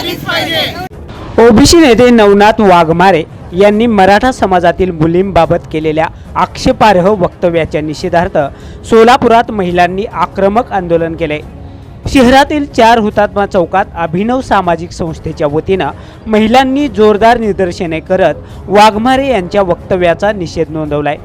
झालीच पाहिजे। ओबीसी नेते नवनाथ वाघमारे यांनी मराठा समाजातील मुलींबाबत केलेल्या आक्षेपार्ह वक्तव्याच्या निषेधार्थ सोलापुरात महिलांनी आक्रमक आंदोलन केले। शहरातील 4 हुतात्मा चौकात अभिनव सामाजिक संस्थेच्या वतीनं महिलांनी जोरदार निदर्शने करत वाघमारे यांच्या वक्तव्याचा निषेध नोंदवलाय।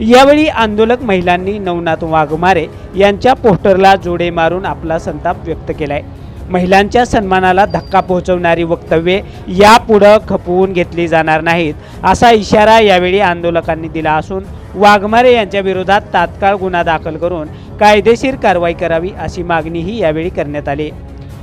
यावेळी आंदोलक महिलांनी नवनाथ वाघमारे यांच्या पोस्टरला जोडे मारून आपला संताप व्यक्त केलाय। महिलांच्या सन्मानाला धक्का पोहोचवणारी वक्तव्ये यापुढे खपवून घेतली जाणार नाहीत असा इशारा यावेळी आंदोलकांनी दिला असून वाघमारे यांच्या विरोधात तात्काळ गुन्हा दाखल करून कायदेशीर कारवाई करावी अशी मागणीही यावेळी करण्यात आली।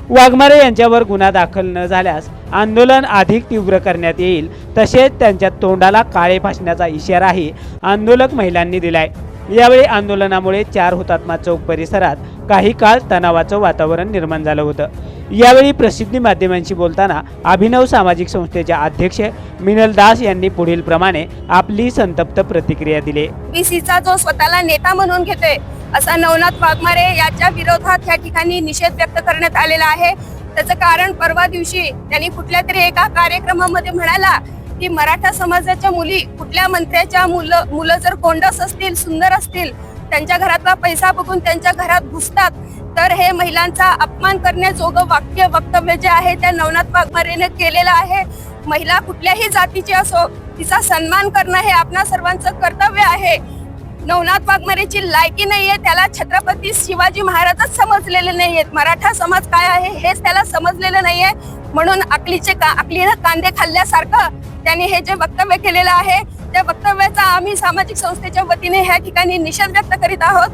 वाघमारे यांच्यावर गुन्हा दाखल न झाल्यास आंदोलन अधिक तीव्र करण्यात येईल, तसेच त्यांच्या तोंडाला काळे फासण्याचा इशाराही आंदोलक महिलांनी दिलाय। यावेळी आंदोलनामुळे 4 हुतात्मा चौक परिसरात काही काळ तणावाचं वातावरण निर्माण झालं होतं। यावेळी प्रसिद्धी माध्यमांशी बोलताना अभिनव सामाजिक संस्थेचे अध्यक्ष मिनल दास यांनी पुढील प्रमाणे आपली संतप्त प्रतिक्रिया दिली। ओबीसीचा जो स्वतःला नेता म्हणून घेते असा नवनाथ वाघमारे याच्या विरोधात या ठिकाणी निषेध व्यक्त करण्यात आलेला आहे। त्याचं कारण परवा दिवशी त्यांनी कुठल्या तरी एका कार्यक्रमामध्ये म्हणाला की मराठा समाजाच्या मुली कुठल्या मंत्र्याच्या मुलं जर कोंडस असतील, सुंदर असतील, त्यांच्या घरातला पैसा बघून त्यांच्या घरात घुसतात, तर हे महिलांचा अपमान करण्याजोगं वक्तव्य जे आहे त्या नवनाथ वाघमारेने केलेलं आहे। महिला कुठल्याही जातीची असो तिचा सन्मान करणं हे आपणा सर्वांचं कर्तव्य आहे। नवनाथ वाघमारेची लायकी नाहीये, त्याला छत्रपती शिवाजी महाराजच समजलेले नाहीयेत, मराठा समाज काय आहे हेच त्याला समजलेलं नाहीये। म्हणून अकलीनं कांदे खाल्ल्यासारखं त्यांनी हे जे वक्तव्य केलेलं आहे त्या वक्तव्याचा आम्ही सामाजिक संस्थेच्या वतीने ह्या ठिकाणी निषेध व्यक्त करीत आहोत।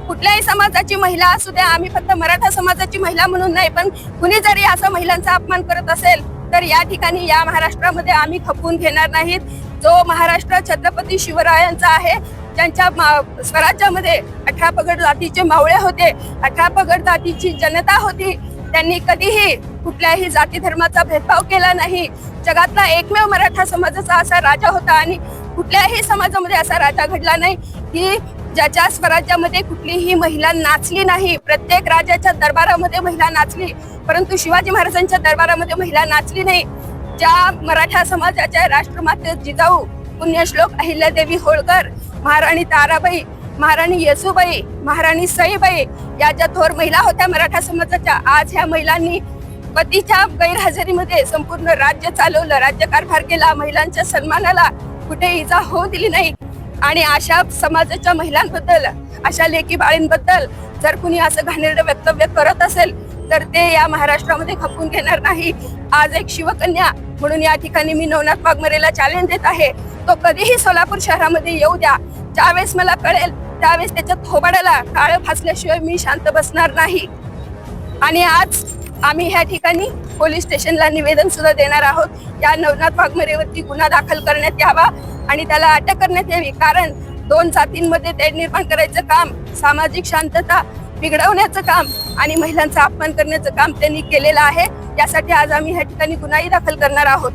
कुठल्याही समाजाची महिला असू द्या, आम्ही फक्त मराठा समाजाची महिला म्हणून नाही, पण कुणी जरी असा महिलांचा अपमान करत असेल तर या ठिकाणी या महाराष्ट्रामध्ये आम्ही खपवून घेणार नाहीत। जो महाराष्ट्र छत्रपती शिवरायांचा आहे, ज्यांच्या स्वराज्यामध्ये 18 पगड जातीचे मावळे होते, 18 पगड जातीची जनता होती, त्यांनी कधीही कुठल्याही जाती धर्माचा भेदभाव केला नाही। जगातला एकमेव मराठा समाजाचा असा राजा होता आणि कुठल्याही समाजामध्ये असा राजा घडला नाही की ज्याच्या स्वराज्यामध्ये कुठलीही महिला नाचली नाही। प्रत्येक राजाच्या दरबारामध्ये महिला नाचली, परंतु शिवाजी महाराजांच्या दरबारामध्ये महिला नाचली नाही। ज्या मराठा समाजाच्या राष्ट्रमाता जिजाऊ पुण्यश्लोक अहिल्यादेवी होळकर, महाराणी ताराबाई, महाराणी येसूबाई, महाराणी सईबाई या ज्या थोर महिला होत्या मराठा समाजाच्या, आज ह्या महिलांनी पतीच्या गैरहजेरीमध्ये संपूर्ण राज्य चालवलं, राज्यकारभार केला, महिलांच्या सन्मानाला कुठे इजा होऊ दिली नाही। आणि अशा समाजाच्या महिलांबद्दल, अशा लेकी बाळींबद्दल जर कुणी असं घाणेरडं वक्तव्य करत असेल तर ते या महाराष्ट्रामध्ये खपवून घेणार नाही। आज एक शिवकन्या म्हणून या ठिकाणी मी नवनाथ वाघमारेला चॅलेंज देत आहे, तो कधीही सोलापूर शहरामध्ये येऊ द्या, ज्यावेळेस मला कळेल त्यावेळेस त्याच्या थोबाडाला काळं फासल्याशिवाय मी शांत बसणार नाही। आणि आज आम्ही ह्या ठिकाणी पोलीस स्टेशनला निवेदन सुद्धा देणार आहोत। या नवनाथ वाघमारेवरती गुन्हा दाखल करण्यात यावा आणि त्याला अटक करण्यात यावी, कारण 2 जातींमध्ये तेढ निर्माण करायचं काम, सामाजिक शांतता बिघडवण्याचं काम आणि महिलांचा अपमान करण्याचं काम त्यांनी केलेलं आहे। यासाठी आज आम्ही ह्या ठिकाणी गुन्हाही दाखल करणार आहोत।